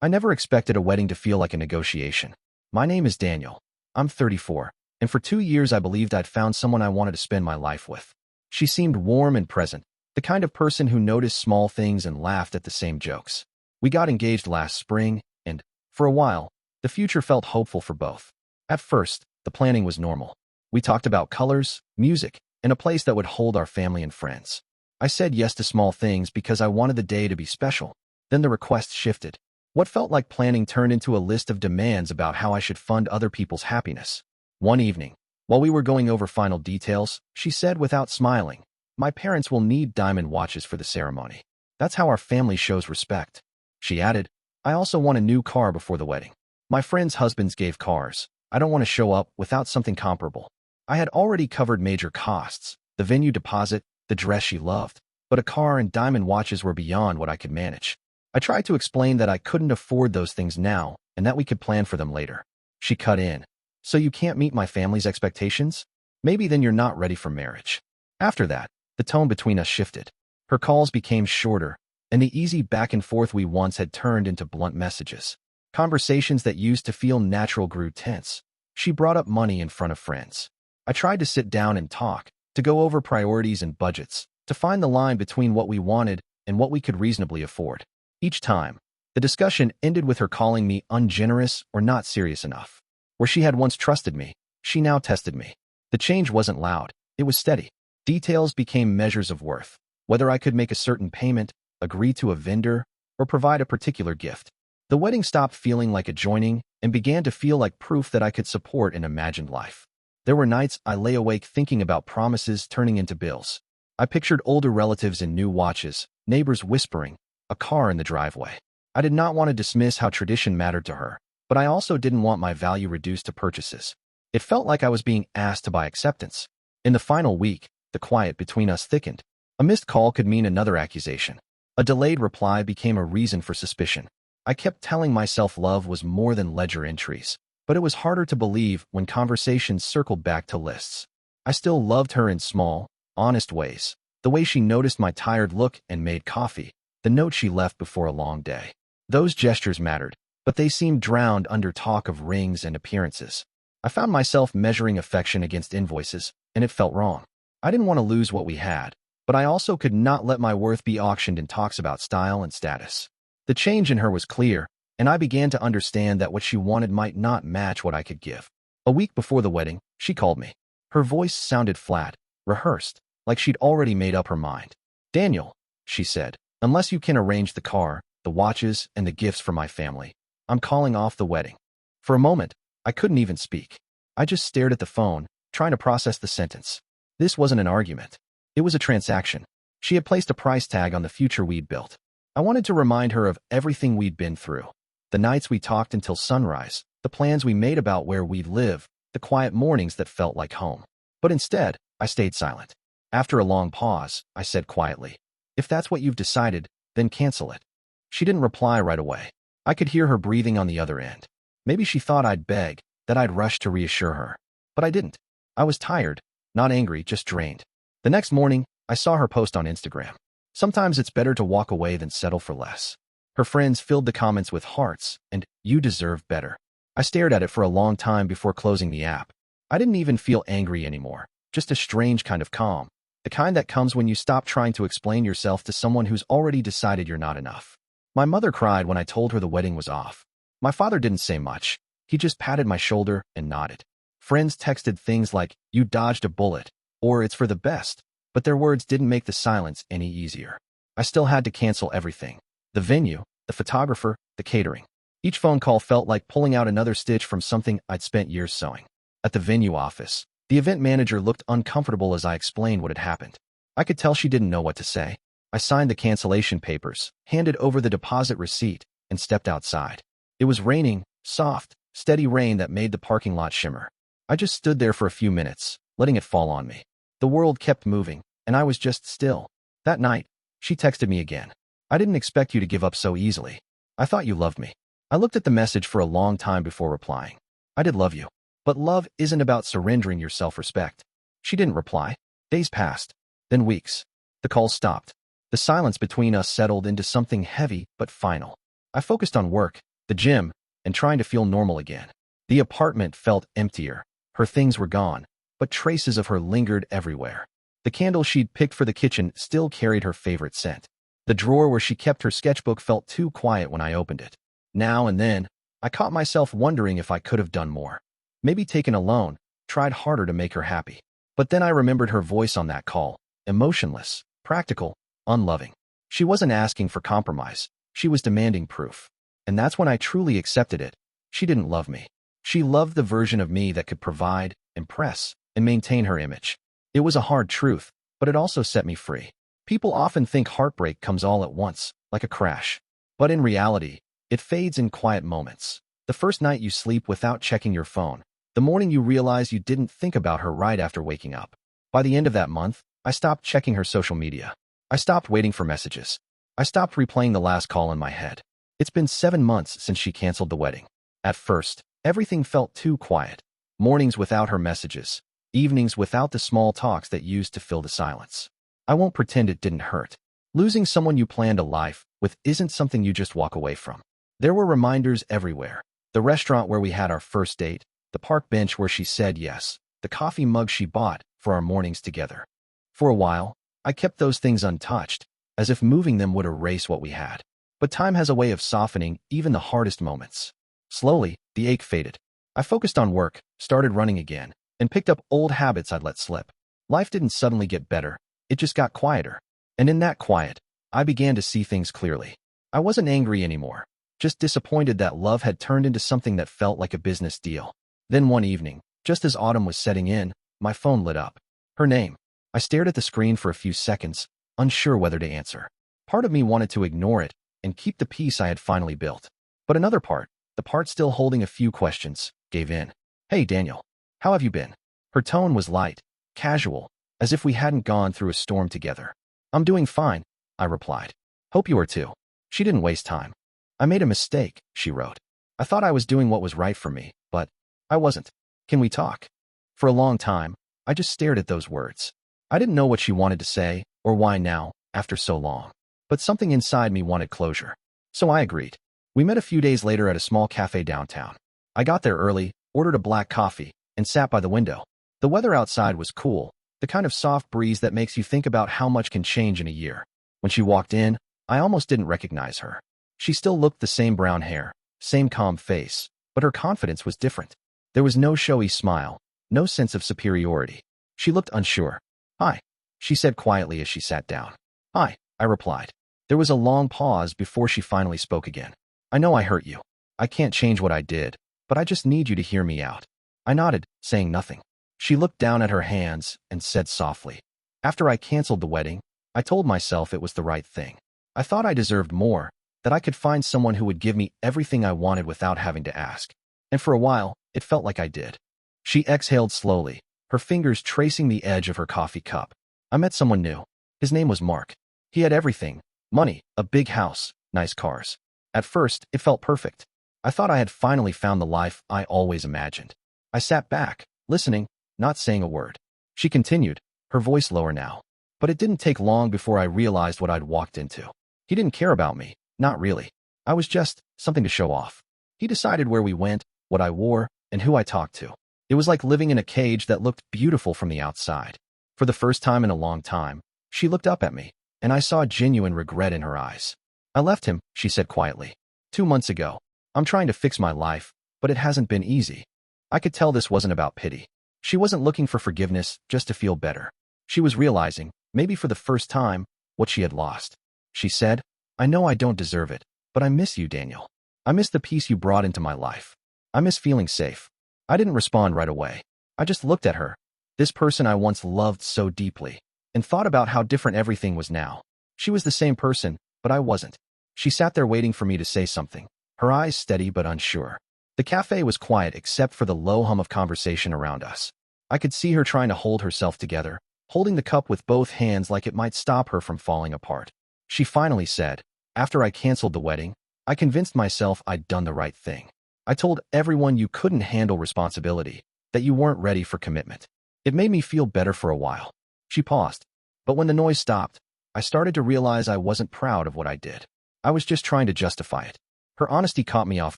I never expected a wedding to feel like a negotiation. My name is Daniel. I'm 34, and for 2 years I believed I'd found someone I wanted to spend my life with. She seemed warm and present, the kind of person who noticed small things and laughed at the same jokes. We got engaged last spring, and, for a while, the future felt hopeful for both. At first, the planning was normal. We talked about colors, music, and a place that would hold our family and friends. I said yes to small things because I wanted the day to be special. Then the request shifted. What felt like planning turned into a list of demands about how I should fund other people's happiness. One evening, while we were going over final details, she said without smiling, "My parents will need diamond watches for the ceremony. That's how our family shows respect." She added, "I also want a new car before the wedding. My friends' husbands gave cars. I don't want to show up without something comparable." I had already covered major costs, the venue deposit, the dress she loved, but a car and diamond watches were beyond what I could manage. I tried to explain that I couldn't afford those things now and that we could plan for them later. She cut in, "So you can't meet my family's expectations? Maybe then you're not ready for marriage." After that, the tone between us shifted. Her calls became shorter, and the easy back and forth we once had turned into blunt messages. Conversations that used to feel natural grew tense. She brought up money in front of friends. I tried to sit down and talk, to go over priorities and budgets, to find the line between what we wanted and what we could reasonably afford. Each time, the discussion ended with her calling me ungenerous or not serious enough. Where she had once trusted me, she now tested me. The change wasn't loud, it was steady. Details became measures of worth, whether I could make a certain payment, agree to a vendor, or provide a particular gift. The wedding stopped feeling like a joining and began to feel like proof that I could support an imagined life. There were nights I lay awake thinking about promises turning into bills. I pictured older relatives in new watches, neighbors whispering, a car in the driveway. I did not want to dismiss how tradition mattered to her, but I also didn't want my value reduced to purchases. It felt like I was being asked to buy acceptance. In the final week, the quiet between us thickened. A missed call could mean another accusation. A delayed reply became a reason for suspicion. I kept telling myself love was more than ledger entries, but it was harder to believe when conversations circled back to lists. I still loved her in small, honest ways. The way she noticed my tired look and made coffee, the note she left before a long day. Those gestures mattered, but they seemed drowned under talk of rings and appearances. I found myself measuring affection against invoices, and it felt wrong. I didn't want to lose what we had, but I also could not let my worth be auctioned in talks about style and status. The change in her was clear, and I began to understand that what she wanted might not match what I could give. A week before the wedding, she called me. Her voice sounded flat, rehearsed, like she'd already made up her mind. "Daniel," she said, "unless you can arrange the car, the watches, and the gifts for my family, I'm calling off the wedding." For a moment, I couldn't even speak. I just stared at the phone, trying to process the sentence. This wasn't an argument. It was a transaction. She had placed a price tag on the future we'd built. I wanted to remind her of everything we'd been through. The nights we talked until sunrise, the plans we made about where we'd live, the quiet mornings that felt like home. But instead, I stayed silent. After a long pause, I said quietly, "If that's what you've decided, then cancel it." She didn't reply right away. I could hear her breathing on the other end. Maybe she thought I'd beg, that I'd rush to reassure her. But I didn't. I was tired, not angry, just drained. The next morning, I saw her post on Instagram. "Sometimes it's better to walk away than settle for less." Her friends filled the comments with hearts and "You deserve better." I stared at it for a long time before closing the app. I didn't even feel angry anymore, just a strange kind of calm, the kind that comes when you stop trying to explain yourself to someone who's already decided you're not enough. My mother cried when I told her the wedding was off. My father didn't say much. He just patted my shoulder and nodded. Friends texted things like, "You dodged a bullet," or "It's for the best," but their words didn't make the silence any easier. I still had to cancel everything. The venue, the photographer, the catering. Each phone call felt like pulling out another stitch from something I'd spent years sewing. At the venue office, the event manager looked uncomfortable as I explained what had happened. I could tell she didn't know what to say. I signed the cancellation papers, handed over the deposit receipt, and stepped outside. It was raining, soft, steady rain that made the parking lot shimmer. I just stood there for a few minutes, letting it fall on me. The world kept moving, and I was just still. That night, she texted me again. "I didn't expect you to give up so easily. I thought you loved me." I looked at the message for a long time before replying. I did love you. But love isn't about surrendering your self-respect. She didn't reply. Days passed. Then weeks. The calls stopped. The silence between us settled into something heavy but final. I focused on work, the gym, and trying to feel normal again. The apartment felt emptier. Her things were gone, but traces of her lingered everywhere. The candle she'd picked for the kitchen still carried her favorite scent. The drawer where she kept her sketchbook felt too quiet when I opened it. Now and then, I caught myself wondering if I could have done more. Maybe taken a loan, tried harder to make her happy. But then I remembered her voice on that call, emotionless, practical, unloving. She wasn't asking for compromise. She was demanding proof. And that's when I truly accepted it. She didn't love me. She loved the version of me that could provide, impress, and maintain her image. It was a hard truth, but it also set me free. People often think heartbreak comes all at once, like a crash. But in reality, it fades in quiet moments. The first night you sleep without checking your phone. The morning you realize you didn't think about her right after waking up. By the end of that month, I stopped checking her social media. I stopped waiting for messages. I stopped replaying the last call in my head. It's been 7 months since she canceled the wedding. At first, everything felt too quiet. Mornings without her messages. Evenings without the small talks that used to fill the silence. I won't pretend it didn't hurt. Losing someone you planned a life with isn't something you just walk away from. There were reminders everywhere. The restaurant where we had our first date, the park bench where she said yes, the coffee mug she bought for our mornings together. For a while, I kept those things untouched, as if moving them would erase what we had. But time has a way of softening even the hardest moments. Slowly, the ache faded. I focused on work, started running again, and picked up old habits I'd let slip. Life didn't suddenly get better. It just got quieter. And in that quiet, I began to see things clearly. I wasn't angry anymore, just disappointed that love had turned into something that felt like a business deal. Then one evening, just as autumn was setting in, my phone lit up. Her name. I stared at the screen for a few seconds, unsure whether to answer. Part of me wanted to ignore it and keep the peace I had finally built. But another part, the part still holding a few questions, gave in. Hey, Daniel. How have you been? Her tone was light, casual, as if we hadn't gone through a storm together. I'm doing fine, I replied. Hope you are too. She didn't waste time. I made a mistake, she wrote. I thought I was doing what was right for me, but I wasn't. Can we talk? For a long time, I just stared at those words. I didn't know what she wanted to say or why now, after so long. But something inside me wanted closure. So I agreed. We met a few days later at a small cafe downtown. I got there early, ordered a black coffee, and sat by the window. The weather outside was cool, the kind of soft breeze that makes you think about how much can change in a year. When she walked in, I almost didn't recognize her. She still looked the same brown hair, same calm face, but her confidence was different. There was no showy smile, no sense of superiority. She looked unsure. Hi, she said quietly as she sat down. Hi, I replied. There was a long pause before she finally spoke again. I know I hurt you. I can't change what I did, but I just need you to hear me out. I nodded, saying nothing. She looked down at her hands and said softly. After I canceled the wedding, I told myself it was the right thing. I thought I deserved more, that I could find someone who would give me everything I wanted without having to ask. And for a while, it felt like I did. She exhaled slowly, her fingers tracing the edge of her coffee cup. I met someone new. His name was Mark. He had everything. Money, a big house, nice cars. At first, it felt perfect. I thought I had finally found the life I always imagined. I sat back, listening, not saying a word. She continued, her voice lower now. But it didn't take long before I realized what I'd walked into. He didn't care about me, not really. I was just something to show off. He decided where we went, what I wore, and who I talked to. It was like living in a cage that looked beautiful from the outside. For the first time in a long time, she looked up at me, and I saw genuine regret in her eyes. I left him, she said quietly. 2 months ago. I'm trying to fix my life, but it hasn't been easy. I could tell this wasn't about pity. She wasn't looking for forgiveness just to feel better. She was realizing, maybe for the first time, what she had lost. She said, I know I don't deserve it, but I miss you, Daniel. I miss the peace you brought into my life. I miss feeling safe. I didn't respond right away. I just looked at her, this person I once loved so deeply, and thought about how different everything was now. She was the same person, but I wasn't. She sat there waiting for me to say something, her eyes steady but unsure. The cafe was quiet except for the low hum of conversation around us. I could see her trying to hold herself together, holding the cup with both hands like it might stop her from falling apart. She finally said, after I canceled the wedding, I convinced myself I'd done the right thing. I told everyone you couldn't handle responsibility, that you weren't ready for commitment. It made me feel better for a while. She paused. But when the noise stopped, I started to realize I wasn't proud of what I did. I was just trying to justify it. Her honesty caught me off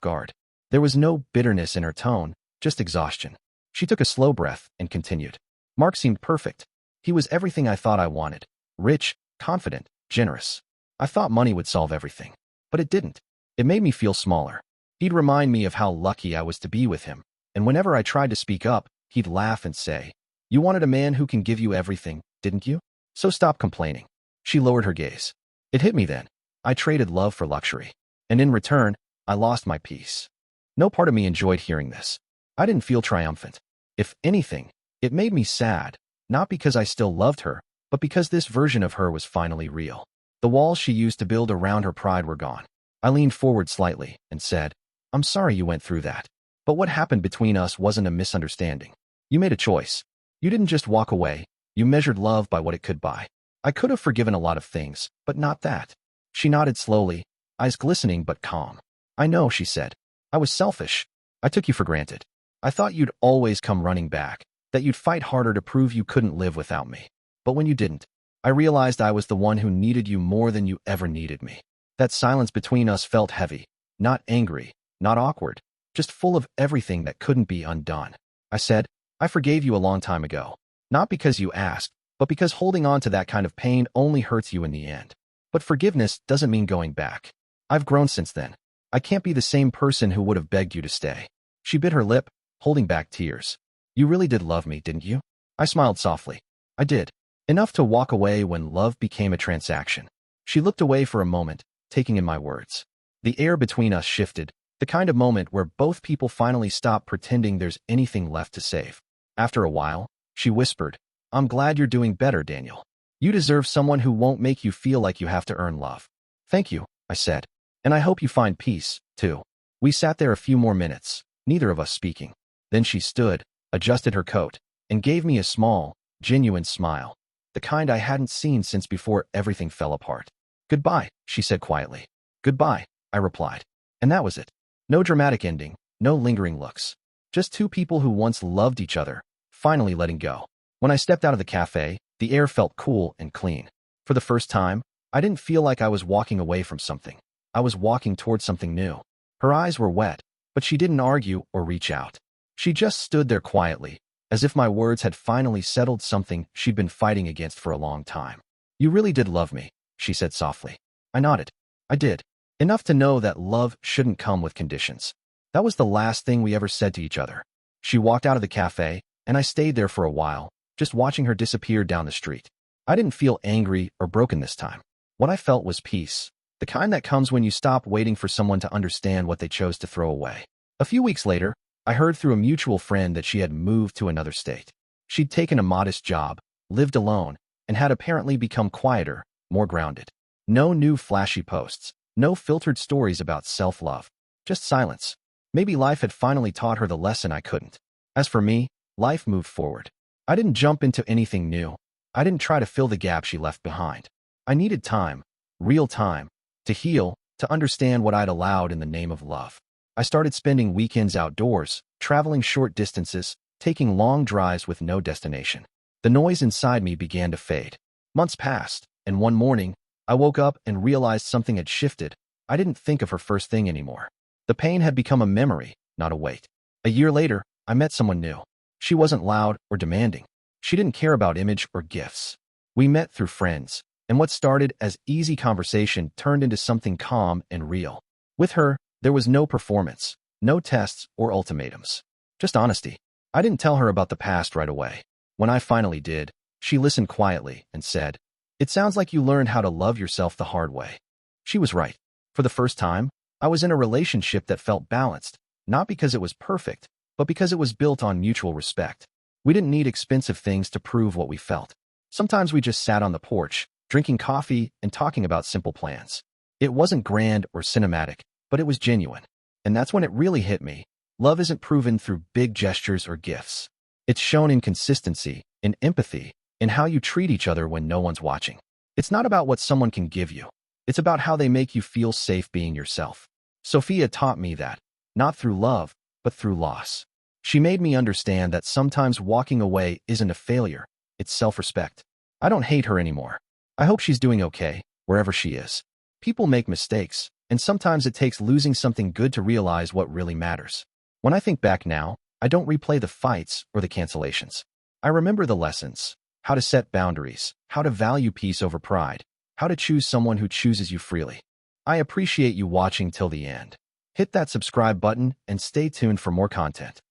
guard. There was no bitterness in her tone, just exhaustion. She took a slow breath and continued. Mark seemed perfect. He was everything I thought I wanted. Rich, confident, generous. I thought money would solve everything. But it didn't. It made me feel smaller. He'd remind me of how lucky I was to be with him, and whenever I tried to speak up, he'd laugh and say, "You wanted a man who can give you everything, didn't you? So stop complaining." She lowered her gaze. It hit me then. I traded love for luxury. And in return, I lost my peace. No part of me enjoyed hearing this. I didn't feel triumphant. If anything, it made me sad, not because I still loved her, but because this version of her was finally real. The walls she used to build around her pride were gone. I leaned forward slightly and said, "I'm sorry you went through that. But what happened between us wasn't a misunderstanding. You made a choice. You didn't just walk away. You measured love by what it could buy. I could have forgiven a lot of things, but not that." She nodded slowly, eyes glistening but calm. "I know," she said. "I was selfish. I took you for granted. I thought you'd always come running back, that you'd fight harder to prove you couldn't live without me. But when you didn't, I realized I was the one who needed you more than you ever needed me." That silence between us felt heavy, not angry, not awkward, just full of everything that couldn't be undone. I said, "I forgave you a long time ago. Not because you asked, but because holding on to that kind of pain only hurts you in the end. But forgiveness doesn't mean going back. I've grown since then. I can't be the same person who would have begged you to stay." She bit her lip, holding back tears. "You really did love me, didn't you?" I smiled softly. "I did. Enough to walk away when love became a transaction." She looked away for a moment, taking in my words. The air between us shifted, the kind of moment where both people finally stop pretending there's anything left to save. After a while, she whispered, "I'm glad you're doing better, Daniel. You deserve someone who won't make you feel like you have to earn love." "Thank you," I said. "And I hope you find peace, too." We sat there a few more minutes, neither of us speaking. Then she stood, adjusted her coat, and gave me a small, genuine smile, the kind I hadn't seen since before everything fell apart. "Goodbye," she said quietly. "Goodbye," I replied. And that was it. No dramatic ending, no lingering looks. Just two people who once loved each other, finally letting go. When I stepped out of the cafe, the air felt cool and clean. For the first time, I didn't feel like I was walking away from something. I was walking towards something new. Her eyes were wet, but she didn't argue or reach out. She just stood there quietly, as if my words had finally settled something she'd been fighting against for a long time. "You really did love me," she said softly. I nodded. I did. Enough to know that love shouldn't come with conditions. That was the last thing we ever said to each other. She walked out of the cafe, and I stayed there for a while, just watching her disappear down the street. I didn't feel angry or broken this time. What I felt was peace, the kind that comes when you stop waiting for someone to understand what they chose to throw away. A few weeks later, I heard through a mutual friend that she had moved to another state. She'd taken a modest job, lived alone, and had apparently become quieter, more grounded. No new flashy posts, no filtered stories about self-love, just silence. Maybe life had finally taught her the lesson I couldn't. As for me, life moved forward. I didn't jump into anything new. I didn't try to fill the gap she left behind. I needed time, real time, to heal, to understand what I'd allowed in the name of love. I started spending weekends outdoors, traveling short distances, taking long drives with no destination. The noise inside me began to fade. Months passed, and one morning, I woke up and realized something had shifted. I didn't think of her first thing anymore. The pain had become a memory, not a weight. A year later, I met someone new. She wasn't loud or demanding. She didn't care about image or gifts. We met through friends, and what started as easy conversation turned into something calm and real. With her, there was no performance, no tests or ultimatums. Just honesty. I didn't tell her about the past right away. When I finally did, she listened quietly and said, "It sounds like you learned how to love yourself the hard way." She was right. For the first time, I was in a relationship that felt balanced, not because it was perfect, but because it was built on mutual respect. We didn't need expensive things to prove what we felt. Sometimes we just sat on the porch, drinking coffee and talking about simple plans. It wasn't grand or cinematic, but it was genuine. And that's when it really hit me. Love isn't proven through big gestures or gifts. It's shown in consistency, in empathy, in how you treat each other when no one's watching. It's not about what someone can give you. It's about how they make you feel safe being yourself. Sophia taught me that, not through love, but through loss. She made me understand that sometimes walking away isn't a failure, it's self-respect. I don't hate her anymore. I hope she's doing okay, wherever she is. People make mistakes, And sometimes it takes losing something good to realize what really matters. When I think back now, I don't replay the fights or the cancellations. I remember the lessons: how to set boundaries, how to value peace over pride, how to choose someone who chooses you freely. I appreciate you watching till the end. Hit that subscribe button and stay tuned for more content.